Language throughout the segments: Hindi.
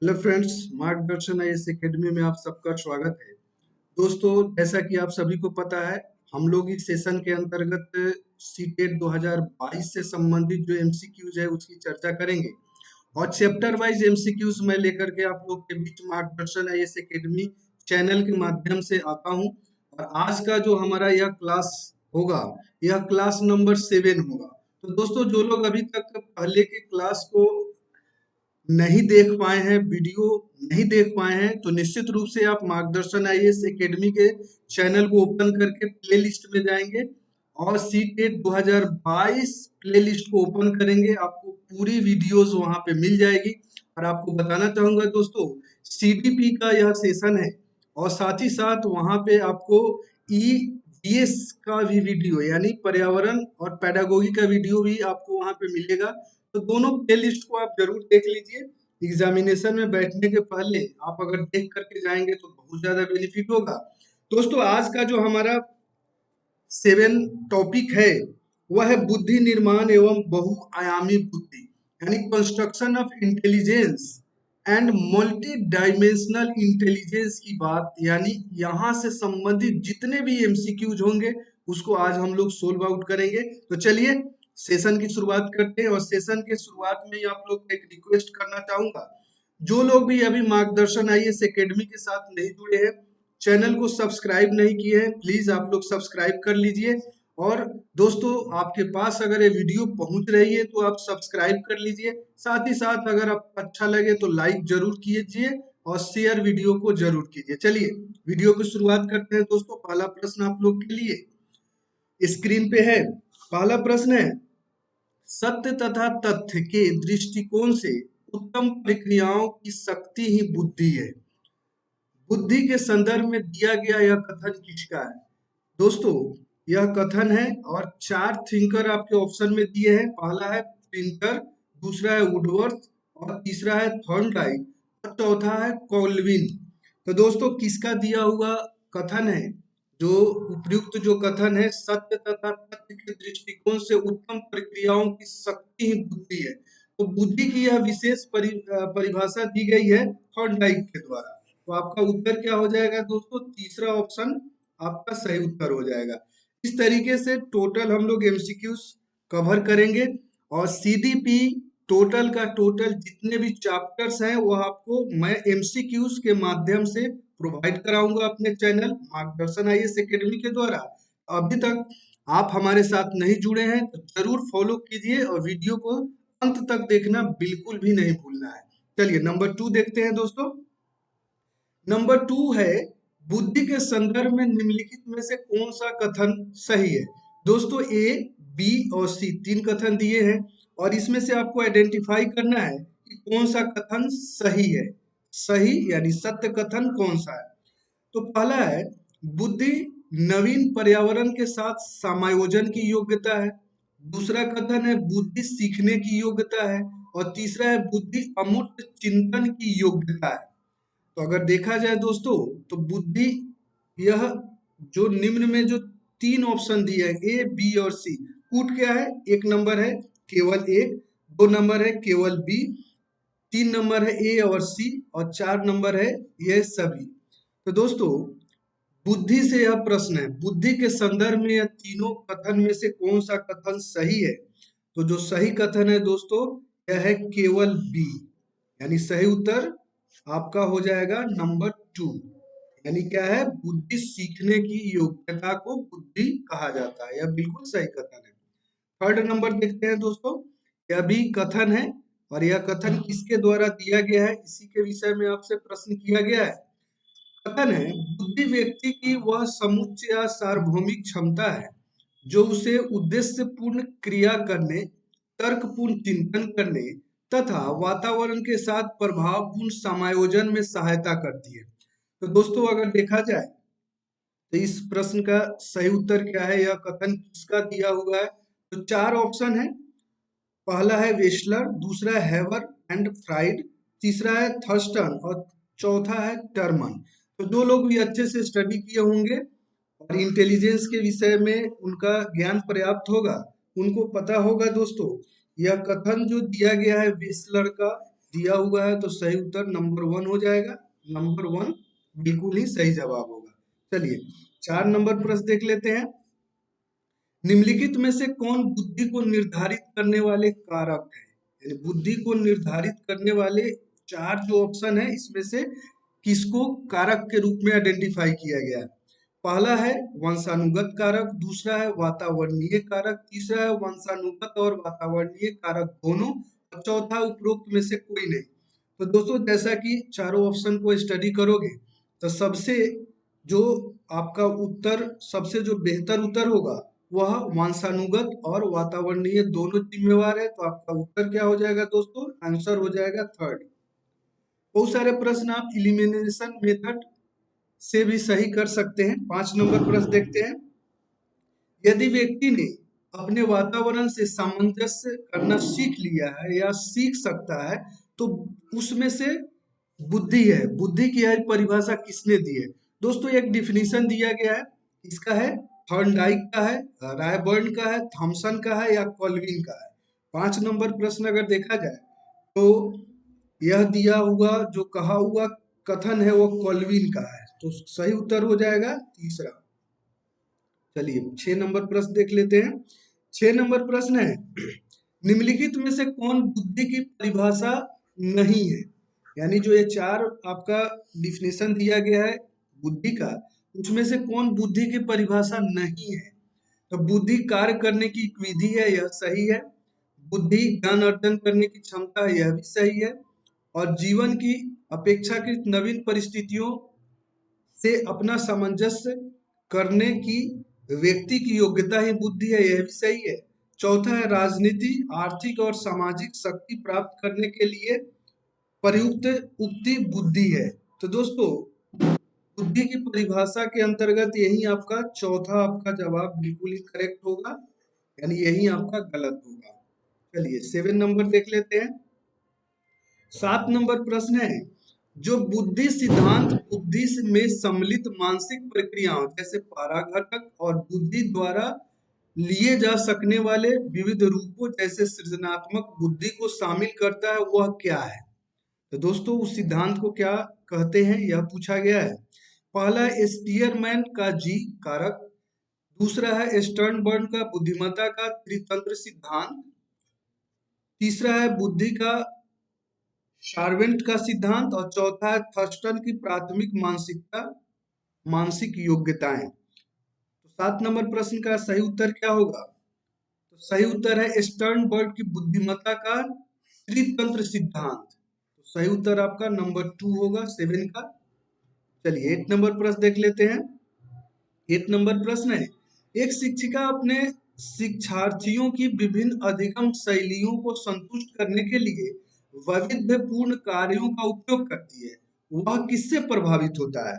हेलो फ्रेंड्स, मार्गदर्शन आईएएस एकेडमी में आप सबका स्वागत है। दोस्तों, जैसा कि आप सभी को पता है, हम लोग इस सेशन के अंतर्गत सीटेट 2022 से संबंधित जो एमसीक्यूज है उसकी चर्चा करेंगे और चैप्टर वाइज एमसीक्यूज मैं लेकर के आप लोग के बीच मार्गदर्शन आईएएस एकेडमी चैनल के माध्यम से आता हूं। और आज का जो हमारा यह क्लास होगा, यह क्लास नंबर 7 होगा। तो दोस्तों, जो लोग अभी तक पहले के क्लास को नहीं देख पाए हैं, वीडियो नहीं देख पाए हैं, तो निश्चित रूप से आप मार्गदर्शन आईएएस एकेडमी के चैनल को ओपन करके प्लेलिस्ट में जाएंगे और सीटेट 2022 प्लेलिस्ट को ओपन करेंगे। आपको पूरी वीडियोस वहां पे मिल जाएगी। और आपको बताना चाहूंगा दोस्तों, सीडीपी का यह सेशन है और साथ ही साथ वहां पे आपको ईवीएस का भी वीडियो यानी पर्यावरण और पेडागोगी का वीडियो भी आपको वहां पे मिलेगा। तो दोनों प्ले लिस्ट को आप जरूर देख लीजिए। एग्जामिनेशन में बैठने के पहले आप अगर देख करके जाएंगे तो बहुत ज्यादा बेनिफिट होगा। दोस्तों, आज का जो हमारा 7 टॉपिक है वह है बुद्धि निर्माण एवं बहुआयामी बुद्धि, यानी construction of intelligence and multi dimensional intelligence की बात, यानी यहाँ से संबंधित जितने भी एमसीक्यूज होंगे उसको आज हम लोग सोल्व आउट करेंगे। तो चलिए सेशन की शुरुआत करते हैं। और सेशन के शुरुआत में ही आप लोग को एक रिक्वेस्ट करना चाहूंगा, जो लोग भी अभी मार्गदर्शन आईएएस एकेडमी के साथ नहीं जुड़े हैं, चैनल को सब्सक्राइब नहीं किए हैं, प्लीज आप लोग सब्सक्राइब कर लीजिए। और दोस्तों, आपके पास अगर ये वीडियो पहुंच रही है तो आप सब्सक्राइब कर लीजिए। साथ ही साथ अगर आपको अच्छा लगे तो लाइक जरूर कीजिए और शेयर वीडियो को जरूर कीजिए। चलिए वीडियो की शुरुआत करते हैं। दोस्तों, पहला प्रश्न आप लोग के लिए स्क्रीन पे है। पहला प्रश्न है, सत्य तथा तथ्य के दृष्टिकोण से उत्तम प्रक्रियाओं की शक्ति ही बुद्धि है। बुद्धि के संदर्भ में दिया गया यह कथन किसका है? दोस्तों, यह कथन है और 4 थिंकर आपके ऑप्शन में दिए हैं। पहला है प्रिंटर, दूसरा है वुडवर्थ और तीसरा है थॉर्नडाइक और चौथा है कॉल्विन। तो दोस्तों, किसका दिया हुआ कथन है? जो उपयुक्त जो कथन है, सत्य तथा तथ्य के दृष्टिकोण से उत्तम प्रक्रियाओं की शक्ति ही बुद्धि है। तो बुद्धि की यह विशेष परिभाषा दी गई है थॉर्नडाइक के द्वारा। तो आपका उत्तर क्या हो जाएगा दोस्तों? तीसरा ऑप्शन आपका सही उत्तर हो जाएगा। इस तरीके से टोटल हम लोग एमसीक्यूज कवर करेंगे और सीडीपी टोटल का टोटल जितने भी चैप्टर्स हैं वो आपको मैं एमसीक्यूज के माध्यम से प्रोवाइड कराऊंगा अपने चैनल मार्गदर्शन आईएएस एकेडमी के द्वारा। अभी तक आप हमारे साथ नहीं जुड़े हैं तो जरूर फॉलो कीजिए और वीडियो को अंत तक देखना बिल्कुल भी नहीं भूलना है। चलिए नंबर 2 देखते हैं दोस्तों। नंबर 2 है, बुद्धि के संदर्भ में निम्नलिखित में से कौन सा कथन सही है? दोस्तों, ए, बी और सी 3 कथन दिए हैं और इसमें से आपको आइडेंटिफाई करना है कि कौन सा कथन सही है। सही यानी सत्य कथन कौन सा है? तो पहला है, बुद्धि नवीन पर्यावरण के साथ समायोजन की योग्यता है। दूसरा कथन है बुद्धि सीखने की योग्यता है और तीसरा है बुद्धि अमूर्त चिंतन की योग्यता है। तो अगर देखा जाए दोस्तों, तो बुद्धि यह जो निम्न में जो 3 ऑप्शन दिए हैं ए, बी और सी, कूट क्या है? एक नंबर है केवल एक, 2 नंबर है केवल बी, 3 नंबर है ए और सी और 4 नंबर है ये सभी। तो दोस्तों, बुद्धि से यह प्रश्न है, बुद्धि के संदर्भ में यह तीनों कथन में से कौन सा कथन सही है? तो जो सही कथन है दोस्तों, यह है केवल बी, यानी सही उत्तर आपका हो जाएगा नंबर 2। यानी क्या है? बुद्धि सीखने की योग्यता को बुद्धि कहा जाता है। यह बिल्कुल सही कथन है। थर्ड नंबर देखते हैं दोस्तों। यह भी कथन है और यह कथन किसके द्वारा दिया गया है, इसी के विषय में आपसे प्रश्न किया गया है। कथन है, बुद्धि व्यक्ति की वह समुच्चय या सार्वभौमिक क्षमता है जो उसे उद्देश्यपूर्ण क्रिया करने, तर्कपूर्ण चिंतन करने तथा वातावरण के साथ प्रभावपूर्ण समायोजन में सहायता करती है। तो दोस्तों, अगर देखा जाए तो इस प्रश्न का सही उत्तर क्या है? यह कथन किसका दिया हुआ है? तो 4 ऑप्शन है। पहला है वेस्लर, दूसरा है हैवर एंड फ्राइड, तीसरा है थर्स्टन और चौथा है टर्मन। तो जो लोग भी अच्छे से स्टडी किए होंगे और इंटेलिजेंस के विषय में उनका ज्ञान पर्याप्त होगा, उनको पता होगा दोस्तों, यह कथन जो दिया गया है वेस्लर का, दिया हुआ है, तो सही उत्तर नंबर 1 हो जाएगा। नंबर 1 बिल्कुल ही सही जवाब होगा। चलिए 4 नंबर प्रश्न देख लेते हैं। निम्नलिखित में से कौन बुद्धि को निर्धारित करने वाले कारक है? यानी बुद्धि को निर्धारित करने वाले 4 जो ऑप्शन है, इसमें से किसको कारक के रूप में आइडेंटिफाई किया गया है? पहला है वंशानुगत कारक, दूसरा है वातावरणीय कारक, तीसरा है वंशानुगत और वातावरणीय कारक दोनों, और चौथा उपरोक्त में से कोई नहीं। तो दोस्तों जैसा कि चारों ऑप्शन को स्टडी करोगे तो सबसे जो आपका उत्तर, सबसे जो बेहतर उत्तर होगा वह वंशानुगत और वातावरणीय दोनों जिम्मेवार है। तो आपका उत्तर क्या हो जाएगा दोस्तों? आंसर हो जाएगा थर्ड। बहुत सारे प्रश्न आप इलिमिनेशन मेथड से भी सही कर सकते हैं। 5 नंबर प्रश्न देखते हैं। यदि व्यक्ति ने अपने वातावरण से सामंजस्य करना सीख लिया है या सीख सकता है, तो उसमें से बुद्धि है। बुद्धि की यह परिभाषा किसने दी है? दोस्तों एक डिफिनीशन दिया गया है, इसका है थॉर्नडाइक का है, रायबर्न का है, थॉमसन का है या कॉल्विन का है। 5 नंबर प्रश्न अगर देखा जाए तो यह दिया हुआ जो कहा हुआ कथन है वो कॉल्विन का है, तो सही उत्तर हो जाएगा तीसरा। चलिए 6 नंबर प्रश्न देख लेते हैं। 6 नंबर प्रश्न है, निम्नलिखित में से कौन बुद्धि की परिभाषा नहीं है? यानी जो ये 4 आपका डिफिनेशन दिया गया है बुद्धि का, उसमें से कौन बुद्धि की परिभाषा नहीं है? तो बुद्धि कार्य करने की एक विधि है, यह सही है। बुद्धि ज्ञान अर्जन करने की क्षमता है, यह भी सही है। और जीवन की अपेक्षाकृत नवीन परिस्थितियों से अपना सामंजस्य करने की व्यक्ति की योग्यता ही बुद्धि है, यह भी सही है। चौथा है राजनीति, आर्थिक और सामाजिक शक्ति प्राप्त करने के लिए प्रयुक्त उक्ति बुद्धि है। तो दोस्तों बुद्धि की परिभाषा के अंतर्गत यही आपका चौथा आपका जवाब बिल्कुल ही करेक्ट होगा, यानी यही आपका गलत होगा। चलिए 7 नंबर देख लेते हैं। 7 नंबर प्रश्न है, जो बुद्धि सिद्धांत बुद्धि में सम्मिलित मानसिक प्रक्रियाओं जैसे पराघटक और बुद्धि द्वारा लिए जा सकने वाले विविध रूपों जैसे सृजनात्मक बुद्धि को शामिल करता है, वह क्या है? तो दोस्तों उस सिद्धांत को क्या कहते हैं यह पूछा गया है। पहला है स्पीयरमैन का जी कारक, दूसरा है स्टर्नबर्न का बुद्धिमत्ता का त्रितंत्र सिद्धांत, तीसरा है बुद्धि का शार्वेंट का सिद्धांत, और चौथा है थर्स्टन की प्राथमिक मानसिक योग्यताएं। तो 7 नंबर प्रश्न का सही उत्तर क्या होगा? तो सही उत्तर है स्टर्नबर्ग की बुद्धिमत्ता का त्रितंत्र सिद्धांत। तो सही उत्तर आपका नंबर 2 होगा 7 का। चलिए 8 नंबर प्रश्न देख लेते हैं। 8 नंबर प्रश्न है, एक शिक्षिका अपने शिक्षार्थियों की विभिन्न अधिगम शैलियों को संतुष्ट करने के लिए वैविध्यपूर्ण कार्यों का उपयोग करती है, वह किससे प्रभावित होता है?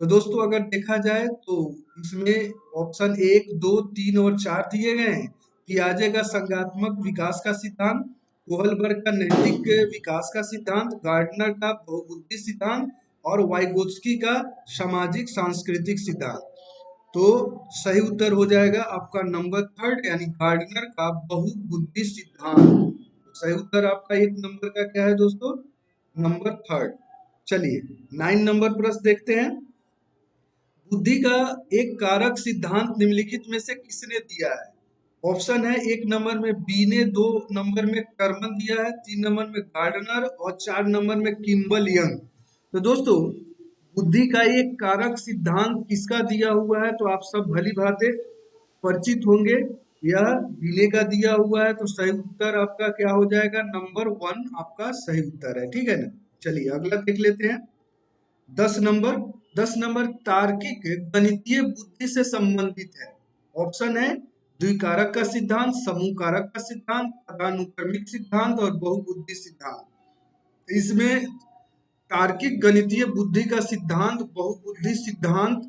तो दोस्तों अगर देखा जाए तो इसमें ऑप्शन 1, 2, 3 और 4 दिए गए हैं। पियाजे का संज्ञानात्मक विकास का सिद्धांत, कोहलबर्ग का नैतिक विकास का सिद्धांत, गार्डनर का बहुबुद्धि सिद्धांत और वाइगोत्स्की का सामाजिक सांस्कृतिक सिद्धांत। तो सही उत्तर हो जाएगा आपका नंबर थर्ड, यानी गार्डनर का बहुबुद्धि सिद्धांत। सही उत्तर आपका 1 नंबर का क्या है दोस्तों? Number third. चलिए 9 नंबर प्रश्न देखते हैं। बुद्धि का एक कारक सिद्धांत निम्नलिखित में से किसने दिया है? ऑप्शन है 1 नंबर में बी ने, 2 नंबर में कर्मन दिया है, 3 नंबर में गार्डनर और 4 नंबर में किम्बल यंग। तो दोस्तों बुद्धि का एक कारक सिद्धांत किसका दिया हुआ है? तो आप सब भली भांति परिचित होंगे, यह बीने का दिया हुआ है। तो सही उत्तर आपका क्या हो जाएगा? नंबर 1 आपका सही उत्तर है, ठीक है ना। चलिए अगला देख लेते हैं। 10 नंबर तार्किक गणितीय बुद्धि से संबंधित है। ऑप्शन है द्विकारक का सिद्धांत, समूह कारक का सिद्धांत, पदानुक्रमिक सिद्धांत और बहुबुद्धि सिद्धांत। इसमें तार्किक गणितीय बुद्धि का सिद्धांत बहुबुद्धि सिद्धांत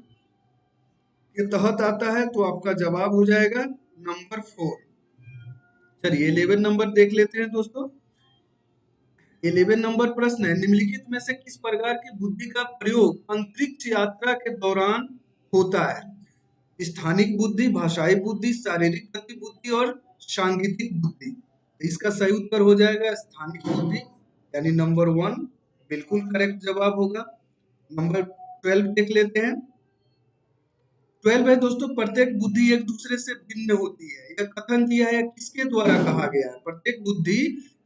के तहत आता है, तो आपका जवाब हो जाएगा नंबर 4। चलिए 11 नंबर देख लेते हैं दोस्तों। 11 नंबर प्रश्न है, निम्नलिखित में से किस प्रकार की बुद्धि का प्रयोग अंतरिक्ष यात्रा के दौरान होता है? स्थानिक बुद्धि, भाषाई बुद्धि, शारीरिक गति बुद्धि और सांगीतिक बुद्धि। इसका सही उत्तर हो जाएगा स्थानिक बुद्धि। यानी नंबर 1 बिल्कुल करेक्ट जवाब होगा। नंबर 12 देख लेते हैं। 12 है दोस्तों, प्रत्येक बुद्धि एक दूसरे से भिन्न होती है। यह कथन दिया है, किसके द्वारा कहा गया है? प्रत्येक बुद्धि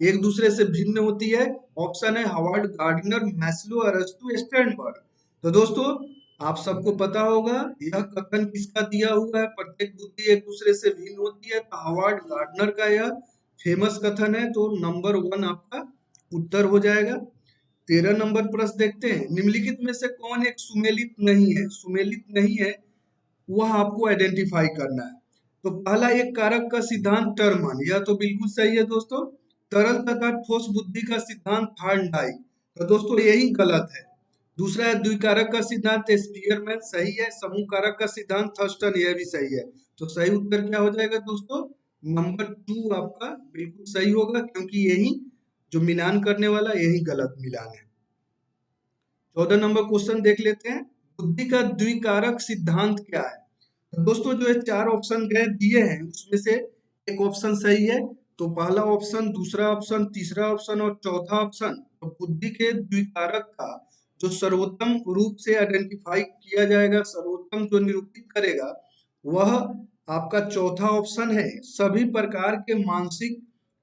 एक दूसरे से भिन्न होती है। ऑप्शन है हार्वर्ड, गार्डनर, मैस्लो, अरस्तू, स्टर्नबर्ग। तो दोस्तों आप सबको पता होगा यह कथन किसका दिया हुआ है, प्रत्येक बुद्धि एक दूसरे से भिन्न होती है। तो हार्वर्ड गार्डनर का यह फेमस कथन है। तो नंबर 1 आपका उत्तर हो जाएगा। 13 नंबर प्रश्न देखते हैं। निम्नलिखित में से कौन एक सुमेलित नहीं है? सुमेलित नहीं है वह आपको आइडेंटिफाई करना है। तो पहला एक कारक का सिद्धांत टर्मन, यह तो बिल्कुल सही है दोस्तों। तरल तथा ठोस बुद्धि का सिद्धांत थार्नडाइक, तो दोस्तों यही गलत है। दूसरा है द्विकारक का सिद्धांत स्पीयरमैन, सही है। समूह कारक का सिद्धांत थर्स्टन, यह भी सही है। तो सही उत्तर क्या हो जाएगा दोस्तों? नंबर 2 आपका बिल्कुल सही होगा, क्योंकि यही जो मिलान करने वाला यही गलत मिलान है। 14 नंबर क्वेश्चन देख लेते हैं। बुद्धि का द्विकारक सिद्धांत क्या है? तो दोस्तों जो ये 4 ऑप्शन गए दिए हैं उसमें से एक ऑप्शन सही है। तो पहला ऑप्शन, दूसरा ऑप्शन, तीसरा ऑप्शन और चौथा ऑप्शन। तो बुद्धि के द्विकारक का जो सर्वोत्तम रूप से आइडेंटिफाई किया जाएगा, सर्वोत्तम जो निरूपित करेगा, वह आपका चौथा ऑप्शन है। सभी प्रकार के मानसिक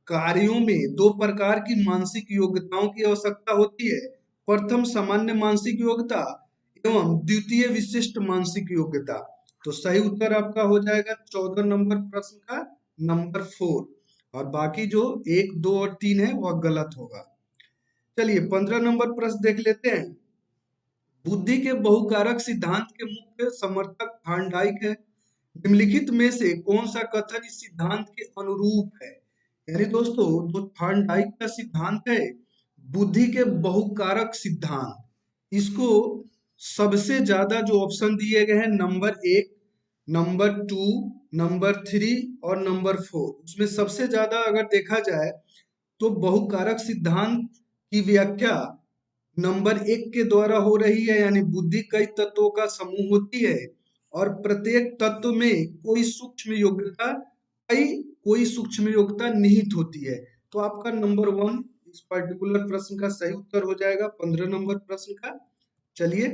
कार्यों में 2 प्रकार की मानसिक योग्यताओं की आवश्यकता होती है। प्रथम सामान्य मानसिक योग्यता एवं द्वितीय विशिष्ट मानसिक योग्यता। तो सही उत्तर आपका हो जाएगा 14 नंबर प्रश्न का नंबर 4, और बाकी जो 1, 2 और 3 है वह गलत होगा। चलिए 15 नंबर प्रश्न देख लेते हैं। बुद्धि के बहुकारक सिद्धांत के मुख्य समर्थक थार्नडाइक है। निम्नलिखित में से कौन सा कथन इस सिद्धांत के अनुरूप है? यानी दोस्तों जो थार्नडाइक का सिद्धांत है, बुद्धि के बहुकारक सिद्धांत, इसको सबसे ज्यादा जो ऑप्शन दिए गए हैं नंबर 1, नंबर 2, नंबर 3 और नंबर 4, उसमें सबसे ज्यादा अगर देखा जाए तो बहुकारक सिद्धांत की व्याख्या नंबर 1 के द्वारा हो रही है। यानी बुद्धि कई तत्वों का समूह होती है और प्रत्येक तत्व में कोई सूक्ष्म योग्यता निहित होती है। तो आपका नंबर 1 इस पर्टिकुलर प्रश्न का सही उत्तर हो जाएगा 15 नंबर प्रश्न का। चलिए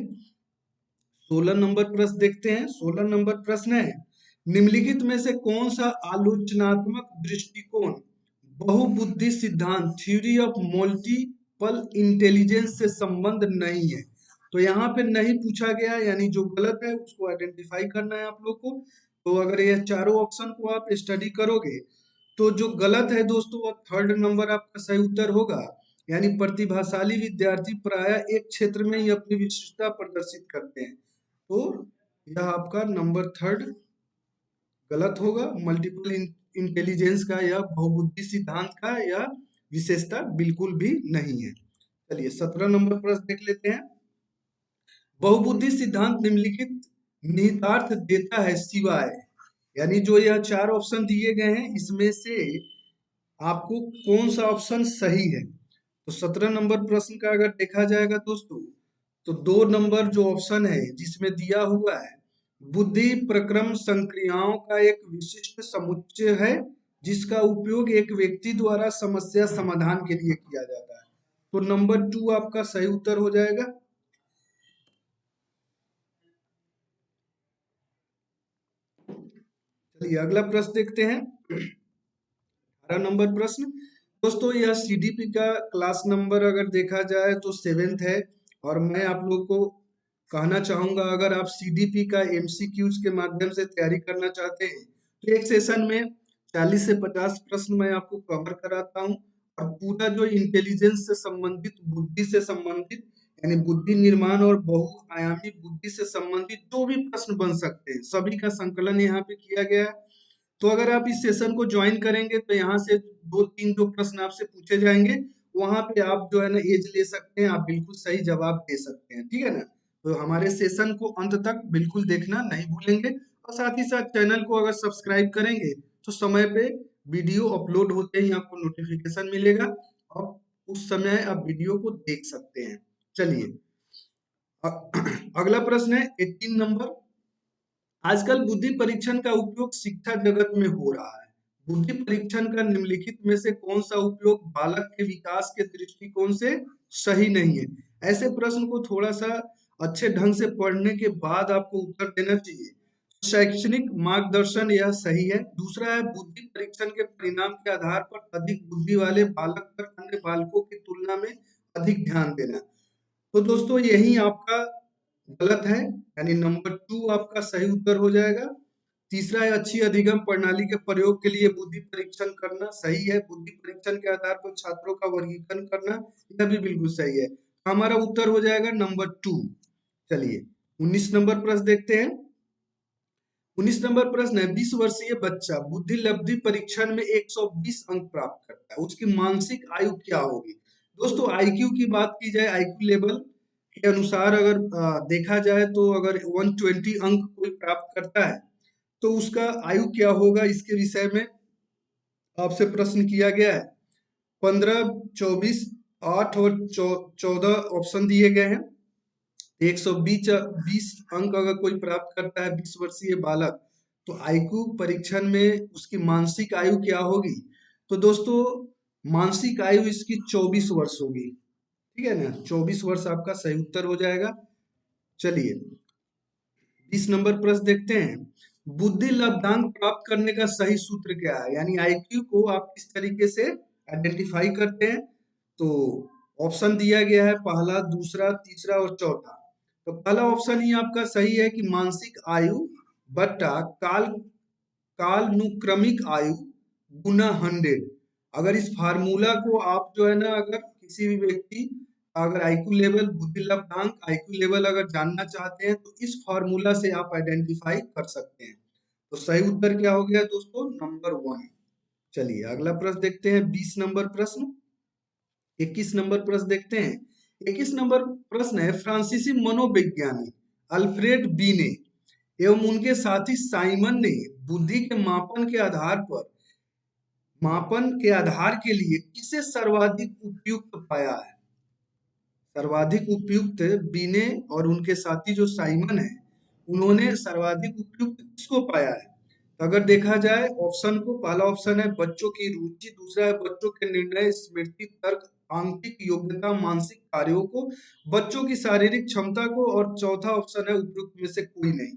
16 नंबर प्रश्न देखते हैं। 16 नंबर प्रश्न है, निम्नलिखित में से कौन सा आलोचनात्मक दृष्टिकोण बहुबुद्धि सिद्धांत थ्योरी ऑफ मल्टीपल इंटेलिजेंस से संबंध नहीं है? तो यहाँ पे नहीं पूछा गया, यानी जो गलत है उसको आइडेंटिफाई करना है आप लोग को। तो अगर ये चारों ऑप्शन को आप स्टडी करोगे तो जो गलत है दोस्तों वो 3rd नंबर आपका सही उत्तर होगा। यानी प्रतिभाशाली विद्यार्थी प्रायः एक क्षेत्र में ही अपनी विशिष्टता प्रदर्शित करते हैं। तो यह आपका नंबर 3rd गलत होगा। मल्टीपल इंटेलिजेंस का या बहुबुद्धि सिद्धांत का यह विशेषता बिल्कुल भी नहीं है। चलिए 17 नंबर प्रश्न देख लेते हैं। बहुबुद्धि सिद्धांत निम्नलिखित निहितार्थ देता है सिवाय, यानी जो यह 4 ऑप्शन दिए गए हैं इसमें से आपको कौन सा ऑप्शन सही है? तो 17 नंबर प्रश्न का अगर देखा जाएगा दोस्तों, तो 2 नंबर जो ऑप्शन है जिसमें दिया हुआ है, बुद्धि प्रक्रम संक्रियाओं का एक विशिष्ट समुच्चय है जिसका उपयोग एक व्यक्ति द्वारा समस्या समाधान के लिए किया जाता है। तो नंबर 2 आपका सही उत्तर हो जाएगा। चलिए अगला प्रश्न देखते हैं। 18 नंबर प्रश्न, दोस्तों यह सीडीपी का क्लास नंबर अगर देखा जाए तो 7th है। और मैं आप लोग को कहना चाहूंगा अगर आप सीडीपी का एमसीक्यूज के माध्यम से तैयारी करना चाहते हैं तो एक सेशन में 40 से 50 प्रश्न मैं आपको कवर कराता हूं। और पूरा जो इंटेलिजेंस से संबंधित, बुद्धि से संबंधित, यानी बुद्धि निर्माण और बहुआयामी बुद्धि से संबंधित जो भी प्रश्न बन सकते हैं सभी का संकलन यहाँ पे किया गया है। तो अगर आप इस सेशन को ज्वाइन करेंगे तो यहाँ से 2-3 जो प्रश्न आपसे पूछे जाएंगे, वहां पे आप जो है ना एज ले सकते हैं, आप बिल्कुल सही जवाब दे सकते हैं, ठीक है ना। तो हमारे सेशन को अंत तक बिल्कुल देखना नहीं भूलेंगे, और साथ ही साथ चैनल को अगर सब्सक्राइब करेंगे तो समय पे वीडियो अपलोड होते ही आपको नोटिफिकेशन मिलेगा और उस समय आप वीडियो को देख सकते हैं। चलिए अगला प्रश्न है 18 नंबर। आजकल बुद्धि परीक्षण का उपयोग शिक्षा जगत में हो रहा है। बुद्धि परीक्षण का निम्नलिखित में से कौन सा उपयोग बालक के विकास के दृष्टिकोण से सही नहीं है। ऐसे प्रश्न को थोड़ा सा अच्छे ढंग से पढ़ने के बाद आपको उत्तर देना चाहिए। शैक्षणिक मार्गदर्शन यह सही है। दूसरा है बुद्धि परीक्षण के परिणाम के आधार पर अधिक बुद्धि वाले बालक पर अन्य बालकों की तुलना में अधिक ध्यान देना। तो दोस्तों यही आपका गलत है, यानी नंबर 2 आपका सही उत्तर हो जाएगा। तीसरा है अच्छी अधिगम प्रणाली के प्रयोग के लिए बुद्धि परीक्षण करना, सही है। बुद्धि परीक्षण के आधार पर छात्रों का वर्गीकरण करना, यह भी बिल्कुल सही है। हमारा उत्तर हो जाएगा नंबर 2। चलिए 19 नंबर प्रश्न देखते हैं। 19 नंबर प्रश्न है, 20 वर्षीय बच्चा बुद्धि लब्धि परीक्षण में 120 अंक प्राप्त करता है, उसकी मानसिक आयु क्या होगी। दोस्तों आईक्यू की बात की जाए, आईक्यू लेवल के अनुसार अगर देखा जाए तो अगर 120 अंक कोई प्राप्त करता है तो उसका आयु क्या होगा, इसके विषय में आपसे प्रश्न किया गया है। 15, 24, 8 और 14 ऑप्शन दिए गए हैं। 120 अंक अगर कोई प्राप्त करता है 20 वर्षीय बालक, तो आईक्यू परीक्षण में उसकी मानसिक आयु क्या होगी। तो दोस्तों मानसिक आयु इसकी 24 वर्ष होगी, ठीक है ना। 24 वर्ष आपका सही उत्तर हो जाएगा। चलिए 20 नंबर प्रश्न देखते हैं। बुद्धि लब्धांक प्राप्त करने का सही सूत्र क्या है, यानी आईक्यू को आप किस तरीके से आइडेंटिफाई करते हैं। तो ऑप्शन दिया गया है पहला, दूसरा, तीसरा और चौथा। तो पहला ऑप्शन ही आपका सही है कि मानसिक आयु बट्टा कालानुक्रमिक आयु गुना 100। अगर इस फार्मूला को आप जो है ना, अगर किसी भी व्यक्ति अगर आईक्यू लेवल, बुद्धि लब्धांक, आईक्यू लेवल अगर जानना चाहते हैं तो इस फार्मूला से आप आइडेंटिफाई कर सकते हैं। तो सही उत्तर क्या हो गया दोस्तों, नंबर 1। चलिए अगला प्रश्न देखते हैं, 20 नंबर प्रश्न। 21 नंबर प्रश्न देखते हैं। 21 नंबर प्रश्न है, फ्रांसीसी मनोवैज्ञानिक अल्फ्रेड बीने एवं उनके साथी साइमन ने बुद्धि के मापन के आधार के लिए किसे सर्वाधिक उपयुक्त पाया है। सर्वाधिक उपयुक्त बीने और उनके साथी जो साइमन है, उन्होंने सर्वाधिक उपयुक्त किसको पाया है। तो अगर देखा जाए ऑप्शन को, पहला ऑप्शन है बच्चों की रुचि, दूसरा है बच्चों के निर्णय, स्मृति, तर्क, आंतरिक योग्यता, मानसिक कार्यों को, बच्चों की शारीरिक क्षमता को, और चौथा ऑप्शन है उपयुक्त में से कोई नहीं।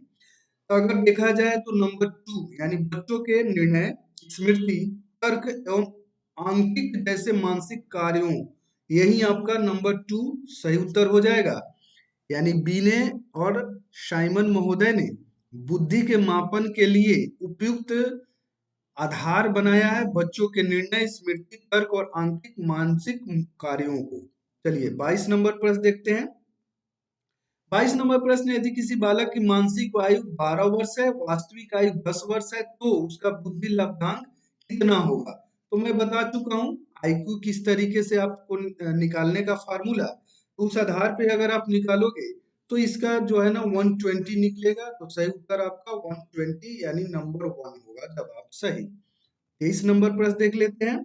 तो अगर देखा जाए तो नंबर 2 यानी बच्चों के निर्णय, स्मृति, तर्क एवं आंकिक जैसे मानसिक कार्यों, यही आपका नंबर 2 सही उत्तर हो जाएगा। यानी बीने और साइमन महोदय ने बुद्धि के मापन के लिए उपयुक्त आधार बनाया है बच्चों के निर्णय, स्मृति, तर्क और आंतरिक मानसिक कार्यों को। चलिए 22 नंबर प्रश्न देखते हैं। 22 नंबर प्रश्न, यदि किसी बालक की मानसिक आयु 12 वर्ष है, वास्तविक आयु 10 वर्ष है, तो उसका बुद्धि लब्धांक कितना होगा। तो मैं बता चुका हूँ आईक्यू किस तरीके से आपको निकालने का फार्मूला। उस आधार पे अगर आप निकालोगे तो इसका जो है ना 120 निकलेगा। तो सही उत्तर आपका 120 यानी नंबर 1 होगा जवाब सही। 23 नंबर प्रश्न देख लेते हैं।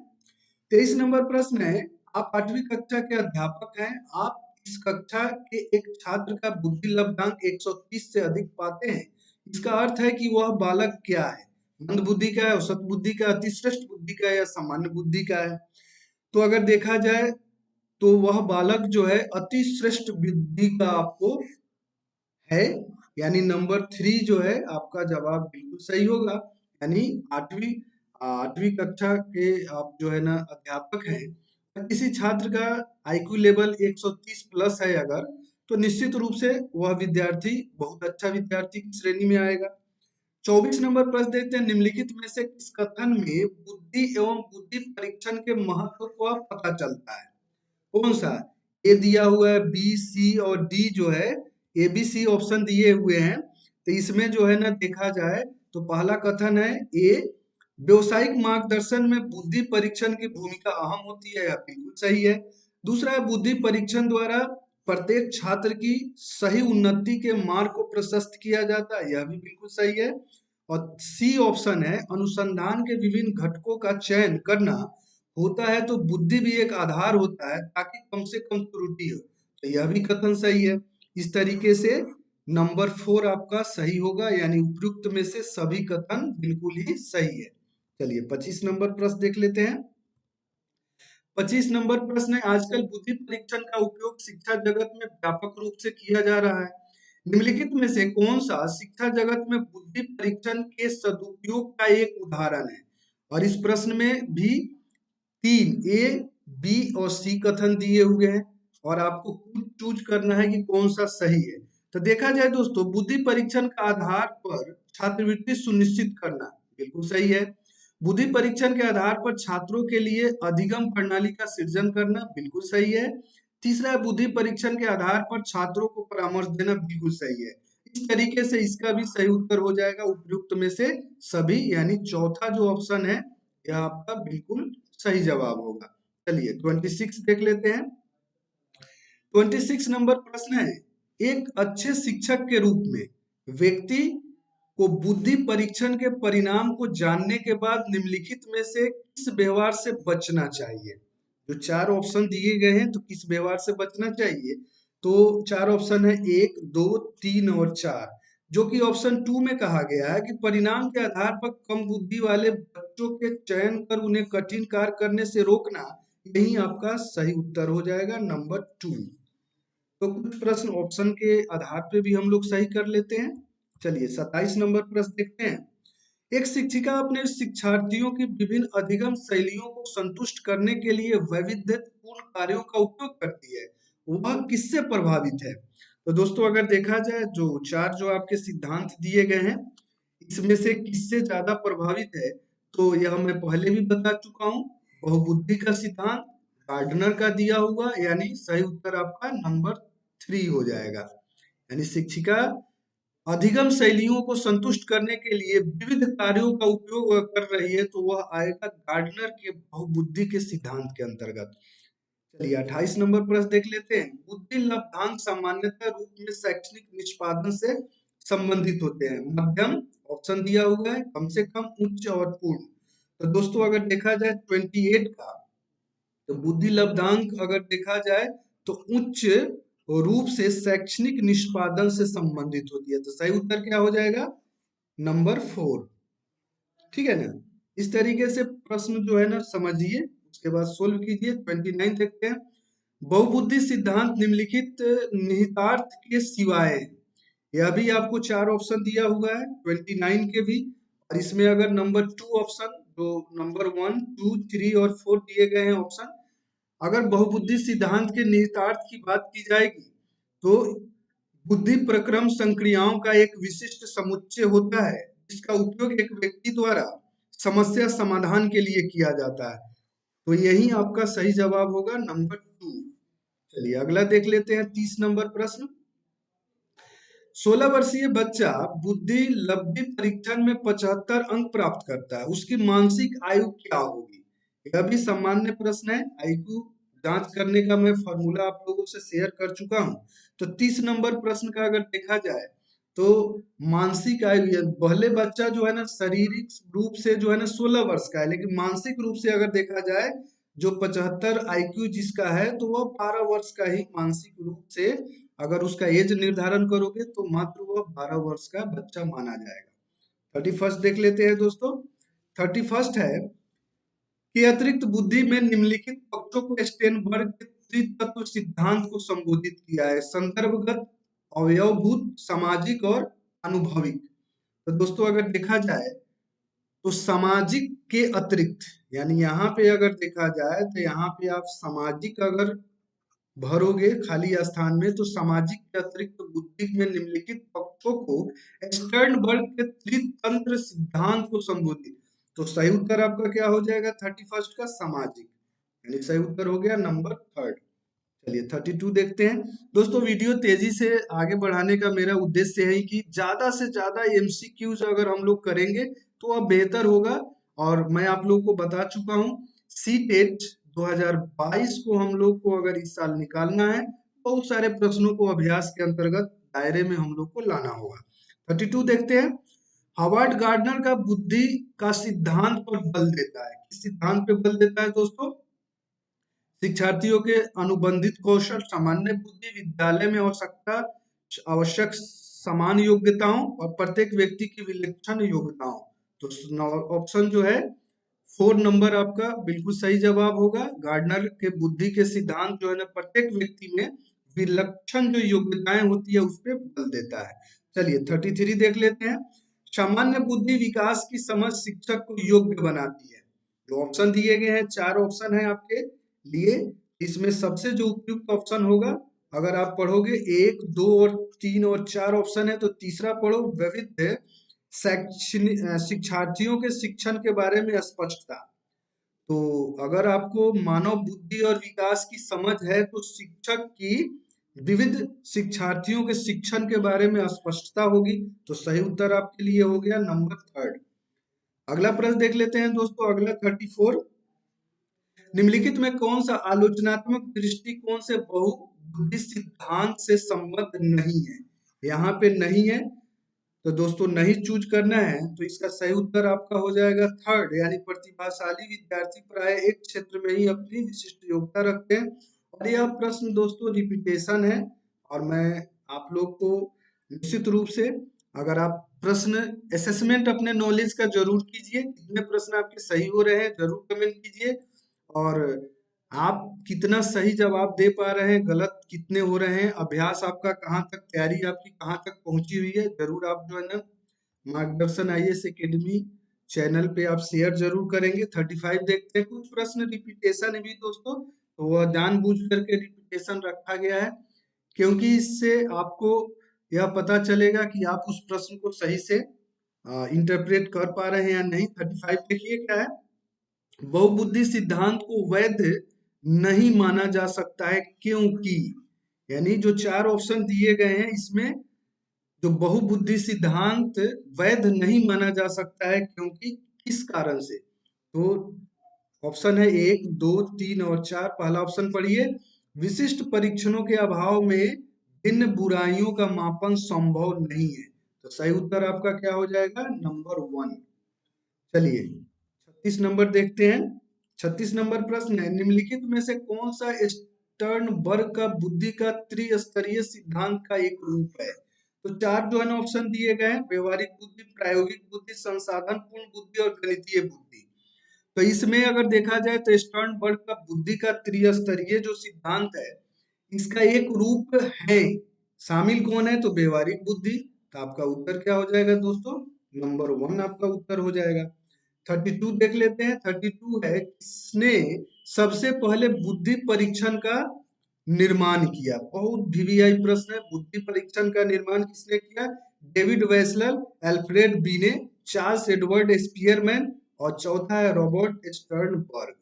23 नंबर प्रश्न है, आप 8वीं कक्षा के अध्यापक हैं, आप इस कक्षा के एक छात्र का बुद्धि लब्धांक 130 से अधिक पाते हैं। इसका अर्थ है कि वह बालक क्या है, मंद बुद्धि का है, औसत बुद्धि का, अति श्रेष्ठ बुद्धि का या सामान्य बुद्धि का है। तो अगर देखा जाए तो वह बालक जो है अति श्रेष्ठ बुद्धि का आपको है, यानी नंबर 3 जो है आपका जवाब बिल्कुल सही होगा। यानी 8वीं कक्षा के आप जो है ना अध्यापक हैं, किसी छात्र का आईक्यू लेवल 130 प्लस है अगर, तो निश्चित रूप से वह विद्यार्थी बहुत अच्छा विद्यार्थी की श्रेणी में आएगा। 24 नंबर प्रश्न देखते हैं, निम्नलिखित में से किस कथन में बुद्धि एवं बुद्धि परीक्षण के महत्व का पता चलता है। कौन सा, ए दिया हुआ है, बी, सी और डी जो है, ए बी सी ऑप्शन दिए हुए हैं। तो इसमें जो है ना देखा जाए तो पहला कथन है ए, व्यवसायिक मार्गदर्शन में बुद्धि परीक्षण की भूमिका अहम होती है, यह बिल्कुल सही है। दूसरा है बुद्धि परीक्षण द्वारा प्रत्येक छात्र की सही उन्नति के मार्ग को प्रशस्त किया जाता है, यह भी बिल्कुल सही है। और सी ऑप्शन है अनुसंधान के विभिन्न घटकों का चयन करना होता है, तो बुद्धि भी एक आधार होता है ताकि कम से कम त्रुटि हो, तो यह भी कथन सही है। इस तरीके से नंबर 4 आपका सही होगा, यानी उपयुक्त में से सभी कथन बिल्कुल ही सही है। चलिए 25 नंबर प्रश्न देख लेते हैं। 25 नंबर प्रश्न है, आजकल बुद्धि परीक्षण का उपयोग शिक्षा जगत में व्यापक रूप से किया जा रहा है। निम्नलिखित में से कौन सा शिक्षा जगत में बुद्धि परीक्षण के सदुपयोग का एक उदाहरण है? और इस प्रश्न में भी 3 ए, बी और सी कथन दिए हुए हैं और आपको खुद चूज करना है कि कौन सा सही है। तो देखा जाए दोस्तों, बुद्धि परीक्षण का आधार पर छात्रवृत्ति सुनिश्चित करना बिल्कुल सही है। बुद्धि परीक्षण के आधार पर छात्रों के लिए अधिगम प्रणाली का सृजन करना बिल्कुल सही है। तीसरा है, बुद्धि परीक्षण के आधार पर छात्रों को परामर्श देना बिल्कुल सही है। इस तरीके से इसका भी सही उत्तर हो जाएगा उपयुक्त में से सभी, यानी चौथा जो ऑप्शन है यह आपका बिल्कुल सही जवाब होगा। चलिए 26 देख लेते हैं। 26 नंबर प्रश्न है, एक अच्छे शिक्षक के रूप में व्यक्ति को बुद्धि परीक्षण के परिणाम को जानने के बाद निम्नलिखित में से किस व्यवहार से बचना चाहिए? जो चार ऑप्शन दिए गए हैं, तो किस व्यवहार से बचना चाहिए? तो चार ऑप्शन है 1, 2, 3 और 4, जो कि ऑप्शन 2 में कहा गया है कि परिणाम के आधार पर कम बुद्धि वाले बच्चों के चयन कर उन्हें कठिन कार्य करने से रोकना, यही आपका सही उत्तर हो जाएगा नंबर 2। तो कुछ प्रश्न ऑप्शन के आधार पे भी हम लोग सही कर लेते हैं। चलिए 27 नंबर प्रश्न देखते हैं। एक शिक्षिका अपने शिक्षार्थियों की विभिन्न अधिगम शैलियों को संतुष्ट करने के लिए वैविध्यपूर्ण कार्यों का उपयोग करती है, वह किससे प्रभावित है? तो दोस्तों अगर देखा जाए, जो चार जो आपके सिद्धांत दिए गए हैं, इसमें से किससे ज्यादा प्रभावित है, तो यह मैं पहले भी बता चुका हूँ। बहुबुद्धि का सिद्धांत, गार्डनर का दिया हुआ, यानी सही उत्तर आपका नंबर 3 हो जाएगा। यानी शिक्षिका अधिगम शैलियों को संतुष्ट करने के लिए विविध कार्यों का उपयोग कर रही है, तो वह आएगा गार्डनर के बहुबुद्धि के सिद्धांत के अंतर्गत। चलिए 28 नंबर प्रश्न देख लेते हैं। बुद्धि लब्धांक सामान्यतः रूप में शैक्षणिक निष्पादन से संबंधित होते हैं। मध्यम ऑप्शन दिया हुआ है, कम से कम, उच्च और पूर्ण। तो दोस्तों अगर देखा जाए 28 का, तो बुद्धि लब्धांक अगर देखा जाए तो उच्च रूप से शैक्षणिक निष्पादन से संबंधित होती है, तो सही उत्तर क्या हो जाएगा? नंबर 4। ठीक है ना? इस तरीके से प्रश्न जो है ना समझिए, उसके बाद सोल्व कीजिए। 29 देखते हैं। बहुबुद्धि सिद्धांत निम्नलिखित निहितार्थ के सिवाय, यह भी आपको चार ऑप्शन दिया हुआ है 29 के भी, और इसमें अगर नंबर 2 ऑप्शन, जो नंबर 1, 2, 3 और 4 दिए गए हैं ऑप्शन, अगर बहुबुद्धि सिद्धांत के निहितार्थ की बात की जाएगी, तो बुद्धि प्रक्रम संक्रियाओं का एक विशिष्ट समुच्चय होता है जिसका उपयोग एक व्यक्ति द्वारा समस्या समाधान के लिए किया जाता है, तो यही आपका सही जवाब होगा नंबर 2। चलिए अगला देख लेते हैं 30 नंबर प्रश्न। 16 वर्षीय बच्चा बुद्धि लब्धि परीक्षण में 75 अंक प्राप्त करता है, उसकी मानसिक आयु क्या होगी? यह भी सामान्य प्रश्न है, आईक्यू जांच करने का मैं फॉर्मूला आप लोगों से शेयर कर चुका हूं। तो 30 नंबर प्रश्न का अगर देखा जाए, तो मानसिक आयु, पहले बच्चा जो है ना शारीरिक रूप से जो है ना 16 वर्ष का है, लेकिन मानसिक रूप से अगर देखा जाए, जो 75 आईक्यू जिसका है, तो वह 12 वर्ष का ही मानसिक रूप से, अगर उसका एज निर्धारण करोगे तो मात्र वह 12 वर्ष का बच्चा माना जाएगा। 31 देख लेते हैं दोस्तों। 31 है कि अतिरिक्त बुद्धि में निम्नलिखित पक्षों को स्टेनबर्ग के त्रितत्व सिद्धांत को संबोधित किया है: संदर्भगत, अवयवभूत, सामाजिक और अनुभविक। तो दोस्तों अगर देखा जाए, तो सामाजिक के अतिरिक्त, यानी यहाँ पे अगर देखा जाए, तो यहाँ पे आप सामाजिक अगर भरोगे खाली स्थान में, तो सामाजिक के अतिरिक्त बुद्धि में निम्नलिखित पक्षों को स्टर्नबर्ग के त्रितंत्र सिद्धांत को संबोधित, तो सही उत्तर आपका क्या हो जाएगा 31 का? सामाजिक, यानी सही उत्तर हो गया नंबर 3। चलिए 32 देखते हैं। दोस्तों वीडियो तेजी से आगे बढ़ाने का मेरा उद्देश्य है कि ज्यादा से ज्यादा एमसीक्यूज अगर हम लोग करेंगे तो वह बेहतर होगा, और मैं आप लोग को बता चुका हूँ सीटेट 2022 को हम लोग को अगर इस साल निकालना है, बहुत सारे प्रश्नों को अभ्यास के अंतर्गत दायरे में हम लोग को लाना होगा। 32 देखते हैं। हावर्ड गार्डनर का बुद्धि का सिद्धांत पर बल देता है, किस सिद्धांत पे बल देता है दोस्तों? शिक्षार्थियों के अनुबंधित कौशल, सामान्य बुद्धि, विद्यालय में आवश्यक समान योग्यताओं और प्रत्येक व्यक्ति की विलक्षण योग्यताओं। तो ऑप्शन जो है 4 नंबर आपका बिल्कुल सही जवाब होगा। गार्डनर के बुद्धि के सिद्धांत जो है ना प्रत्येक व्यक्ति में विलक्षण जो योग्यताएं होती है उस पर बल देता है। चलिए 33 देख लेते हैं। सामान्य बुद्धि विकास की समझ शिक्षक को योग्य बनाती है। जो ऑप्शन दिए गए हैं, 4 ऑप्शन है आपके लिए। इसमें सबसे जो उपयुक्त ऑप्शन होगा, अगर आप पढ़ोगे 1, 2 और 3 और 4 ऑप्शन है तो तीसरा पढ़ो, विविध शैक्षणिक शिक्षार्थियों के शिक्षण के बारे में स्पष्टता। तो अगर आपको मानव बुद्धि और विकास की समझ है तो शिक्षक की विविध शिक्षार्थियों के शिक्षण के बारे में स्पष्टता होगी। तो सही उत्तर आपके लिए हो गया नंबर 3। अगला प्रश्न देख लेते हैं दोस्तों, अगला 34। निम्नलिखित में कौन सा आलोचनात्मक दृष्टिकोण से बहुबुद्धि सिद्धांत से संबद्ध नहीं है? यहाँ पे नहीं है तो दोस्तों नहीं चूज करना है। तो इसका सही उत्तर आपका हो जाएगा 3, यानी प्रतिभाशाली विद्यार्थी प्राय एक क्षेत्र में ही अपनी विशिष्ट योग्यता रखते हैं। और यह प्रश्न दोस्तों रिपीटेशन है, और मैं आप लोग को निश्चित रूप से, अगर आप प्रश्न असेसमेंट अपने नॉलेज का जरूर कीजिए, कितने प्रश्न आपके सही हो रहे हैं जरूर कमेंट कीजिए, और आप कितना सही जवाब दे पा रहे हैं, गलत कितने हो रहे हैं, अभ्यास आपका कहाँ तक, तैयारी आपकी कहाँ तक पहुंची हुई है, जरूर आप जो है ना मार्गदर्शन आईएएस एकेडमी चैनल पे आप शेयर जरूर करेंगे। 35 देखते हैं। कुछ प्रश्न रिपीटेशन है भी दोस्तों, तो वह जानबूझ करके रिपीटेशन रखा गया है, क्योंकि इससे आपको यह पता चलेगा कि आप उस प्रश्न को सही से इंटरप्रेट कर पा रहे हैं या नहीं। 35 देखिए क्या है। बहुबुद्धि सिद्धांत को वैध नहीं माना जा सकता है क्योंकि, यानी जो 4 ऑप्शन दिए गए हैं इसमें जो बहुबुद्धि सिद्धांत वैध नहीं माना जा सकता है क्योंकि किस कारण से? तो ऑप्शन है 1, 2, 3 और 4। पहला ऑप्शन पढ़िए, विशिष्ट परीक्षणों के अभाव में भिन्न बुराइयों का मापन संभव नहीं है। तो सही उत्तर आपका क्या हो जाएगा? नंबर 1। चलिए 36 नंबर देखते हैं। 36 नंबर प्रश्न है, निम्नलिखित में से कौन सा स्टर्नबर्ग का बुद्धि का त्रिस्तरीय सिद्धांत का एक रूप है? तो 4 जो है ना ऑप्शन दिए गए हैं, व्यवहारिक बुद्धि, प्रायोगिक बुद्धि, संसाधन पूर्ण बुद्धि और गणितीय बुद्धि। तो इसमें अगर देखा जाए तो स्टर्नबर्ग का बुद्धि का त्रिस्तरीय जो सिद्धांत है इसका एक रूप है। शामिल कौन है? तो व्यवहारिक बुद्धि। तो आपका उत्तर क्या हो जाएगा दोस्तों? नंबर 1 आपका उत्तर हो जाएगा। 32 देख लेते हैं। 32 है, किसने सबसे पहले बुद्धि परीक्षण का निर्माण किया? बहुत वीवीआई प्रश्न है। बुद्धि परीक्षण का निर्माण किसने किया? डेविड वेसलर, अल्फ्रेड बीने, चार्ल्स एडवर्ड स्पीयरमैन, और चौथा है रॉबर्ट स्टर्नबर्ग।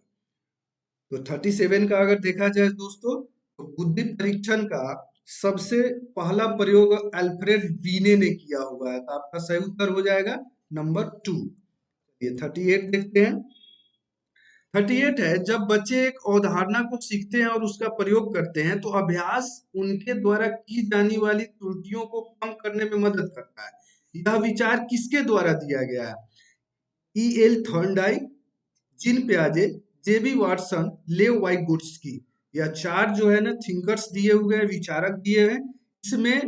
तो 37 का अगर देखा जाए दोस्तों, तो बुद्धि परीक्षण का सबसे पहला प्रयोग अल्फ्रेड बीने ने किया हुआ है। तो आपका सही उत्तर हो जाएगा नंबर 2। ये 38 देखते हैं। 38 है, जब बच्चे एक अवधारणा को सीखते हैं और उसका प्रयोग करते हैं तो अभ्यास उनके द्वारा की जाने वाली त्रुटियों को कम करने में मदद करता है। यह विचार किसके द्वारा दिया गया है? ई एल थॉर्नडाइक, जिन प्याजे, जेबी वाटसन, लेव वाइगोट्स्की। यह 4 जो है ना थिंकर्स दिए हुए हैं, विचारक दिए हैं। इसमें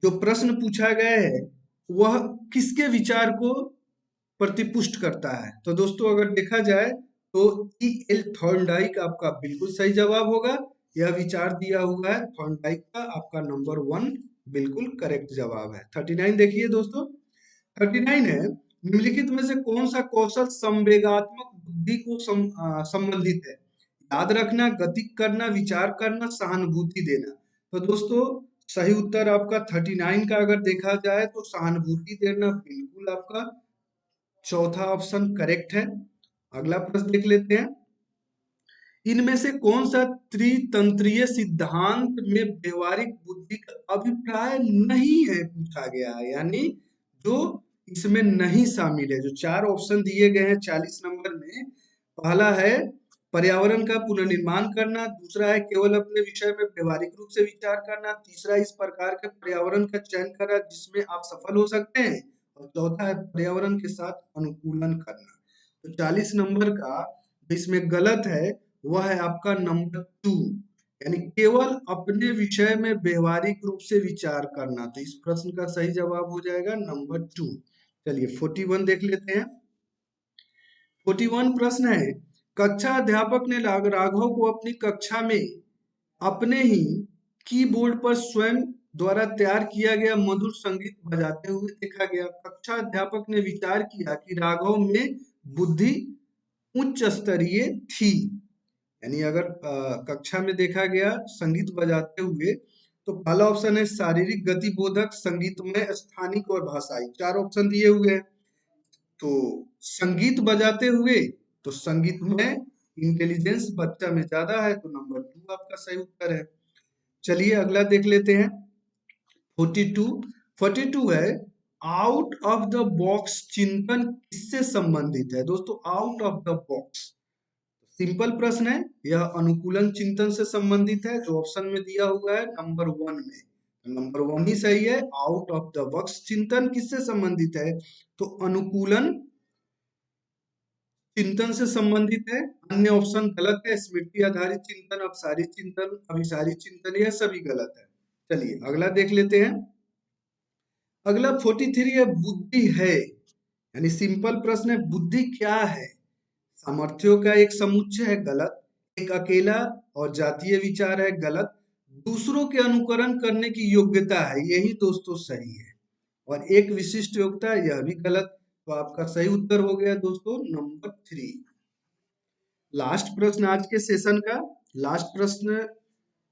जो प्रश्न पूछा गया है वह किसके विचार को प्रतिपुष्ट करता है? तो दोस्तों अगर देखा जाए तो ई एल थॉर्नडाइक आपका बिल्कुल सही जवाब होगा। यह विचार दिया हुआ है थॉर्नडाइक का, आपका नंबर 1 बिल्कुल करेक्ट जवाब है। 39 देखिए दोस्तों। 39 है, निम्नलिखित में से कौन सा कौशल संवेगात्मक बुद्धि को संबंधित है? याद रखना, गति करना, विचार करना, सहानुभूति देना। तो दोस्तों सही उत्तर आपका 39 का अगर देखा जाए तो सहानुभूति देना बिल्कुल आपका चौथा ऑप्शन करेक्ट है। अगला प्रश्न देख लेते हैं। इनमें से कौन सा त्रितंत्रीय सिद्धांत में व्यवहारिक बुद्धि का अभिप्राय नहीं है पूछा गया है, यानी जो इसमें नहीं शामिल है। जो 4 ऑप्शन दिए गए हैं 40 नंबर में, पहला है पर्यावरण का पुनर्निर्माण करना, दूसरा है केवल अपने विषय में व्यवहारिक रूप से विचार करना, तीसरा इस प्रकार के पर्यावरण का चयन करना जिसमें आप सफल हो सकते हैं, और चौथा है पर्यावरण के साथ अनुकूलन करना। तो 40 नंबर का इसमें गलत है वह है आपका नंबर 2, यानी केवल अपने विषय में व्यवहारिक रूप से विचार करना। तो इस प्रश्न का सही जवाब हो जाएगा नंबर 2। चलिए 41 देख लेते हैं। 41 प्रश्न है, कक्षा अध्यापक ने राघव को अपनी कक्षा में अपने ही कीबोर्ड पर स्वयं द्वारा तैयार किया गया मधुर संगीत बजाते हुए देखा गया। कक्षा अध्यापक ने विचार किया कि राघव में बुद्धि उच्च स्तरीय थी। यानी अगर कक्षा में देखा गया संगीत बजाते हुए, तो पहला ऑप्शन है शारीरिक गतिबोधक, संगीतमय, स्थानिक और भाषाई। 4 ऑप्शन दिए हुए हैं। तो संगीत बजाते हुए, तो संगीत में इंटेलिजेंस बच्चा में ज्यादा है, तो नंबर 2 आपका सही उत्तर है। चलिए अगला देख लेते हैं। 42 है, आउट ऑफ द बॉक्स चिंतन किससे संबंधित है? दोस्तों out of the box simple प्रश्न है, यह अनुकूलन चिंतन से संबंधित है, जो ऑप्शन में दिया हुआ है नंबर 1 में। नंबर 1 ही सही है। आउट ऑफ द बॉक्स चिंतन किससे संबंधित है? तो अनुकूलन चिंतन से संबंधित है। अन्य ऑप्शन गलत है। स्मृति आधारित चिंतन, अपसारी चिंतन, अभिसारी चिंतन, यह सभी गलत है। चलिए अगला देख लेते हैं। अगला 43 है, बुद्धि है, यानी सिंपल प्रश्न है, बुद्धि क्या है? सामर्थ्यों का एक समुच्चय है, गलत। एक अकेला और जातीय विचार है, गलत। दूसरों के अनुकरण करने की योग्यता है, यही दोस्तों सही है। और एक विशिष्ट योग्यता है, यह भी गलत। तो आपका सही उत्तर हो गया दोस्तों नंबर 3। लास्ट प्रश्न आज के सेशन का, लास्ट प्रश्न,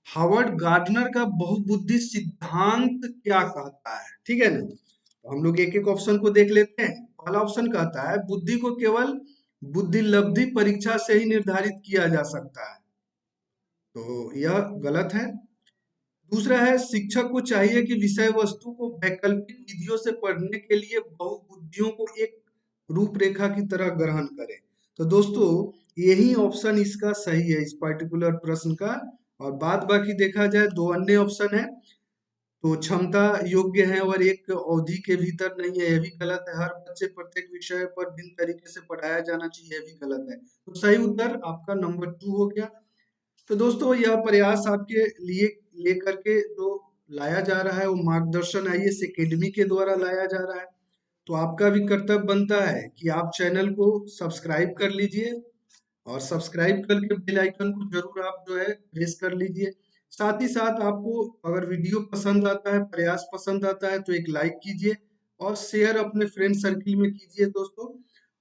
हावर्ड गार्डनर का बहुबुद्धि सिद्धांत क्या कहता है? ठीक है ना, तो हम लोग एक एक ऑप्शन को देख लेते हैं। पहला ऑप्शन कहता है बुद्धि को केवल बुद्धिलब्धि परीक्षा से ही निर्धारित किया जा सकता है, तो यह गलत है। दूसरा है शिक्षक को चाहिए कि विषय वस्तु को वैकल्पिक विधियों से पढ़ने के लिए बहुबुद्धियों को एक रूपरेखा की तरह ग्रहण करें। तो दोस्तों यही ऑप्शन इसका सही है, इस पर्टिकुलर प्रश्न का। और बाद बाकी देखा जाए, 2 अन्य ऑप्शन है, तो क्षमता योग्य है और एक अवधि के भीतर नहीं है, यह भी गलत है। हर बच्चे प्रत्येक विषय पर भिन्न तरीके से पढ़ाया जाना चाहिए, यह भी गलत है। तो सही उत्तर आपका नंबर 2 हो गया। तो दोस्तों यह प्रयास आपके लिए लेकर के जो लाया जा रहा है, वो मार्गदर्शन आईएएस एकेडमी के द्वारा लाया जा रहा है। तो आपका भी कर्तव्य बनता है कि आप चैनल को सब्सक्राइब कर लीजिए, और सब्सक्राइब करके बेल आइकन को जरूर आप जो है प्रेस कर लीजिए। साथ ही साथ आपको अगर वीडियो पसंद आता है, प्रयास पसंद आता है, तो एक लाइक कीजिए और शेयर अपने फ्रेंड सर्किल में कीजिए दोस्तों।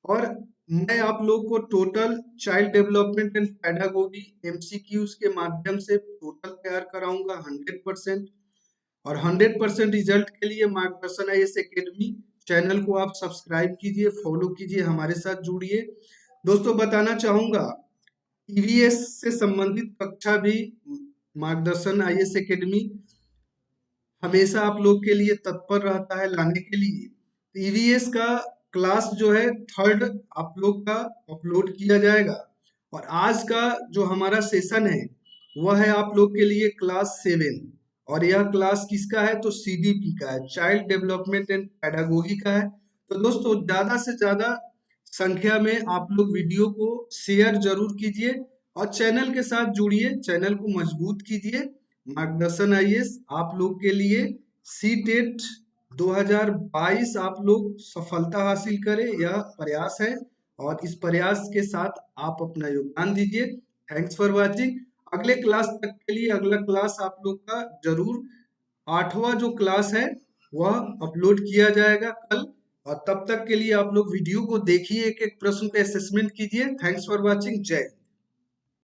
और मैं आप लोग को total child development and pedagogy MCQs के माध्यम से टोटल तैयार कराऊंगा 100%। और 100% रिजल्ट के लिए मार्गदर्शन आईएएस एकेडमी चैनल को आप सब्सक्राइब कीजिए, फॉलो कीजिए, हमारे साथ जुड़िए। दोस्तों बताना चाहूंगा, ईवीएस से संबंधित कक्षा भी मार्गदर्शन आईएएस एकेडमी हमेशा आप लोग के लिए तत्पर रहता है लाने के लिए। ईवीएस का क्लास जो है 3rd आप लोग का अपलोड किया जाएगा। और आज का जो हमारा सेशन है वह है आप लोग के लिए क्लास 7। और यह क्लास किसका है? तो सीडीपी का है, चाइल्ड डेवलपमेंट एंड पेडागोगी का है। तो दोस्तों ज्यादा से ज्यादा संख्या में आप लोग वीडियो को शेयर जरूर कीजिए और चैनल के साथ जुड़िए, चैनल को मजबूत कीजिए। मार्गदर्शन आईएएस आप लोग के लिए सीटेट 2022 आप लोग सफलता हासिल करें, यह प्रयास है। और इस प्रयास के साथ आप अपना योगदान दीजिए। Thanks for watching. अगले क्लास तक के लिए अगला क्लास आप लोग का जरूर 8वां जो क्लास है वह अपलोड किया जाएगा कल। और तब तक के लिए आप लोग वीडियो को देखिए, एक एक प्रश्न पे असेसमेंट कीजिए। Thanks for watching. जय हिंद।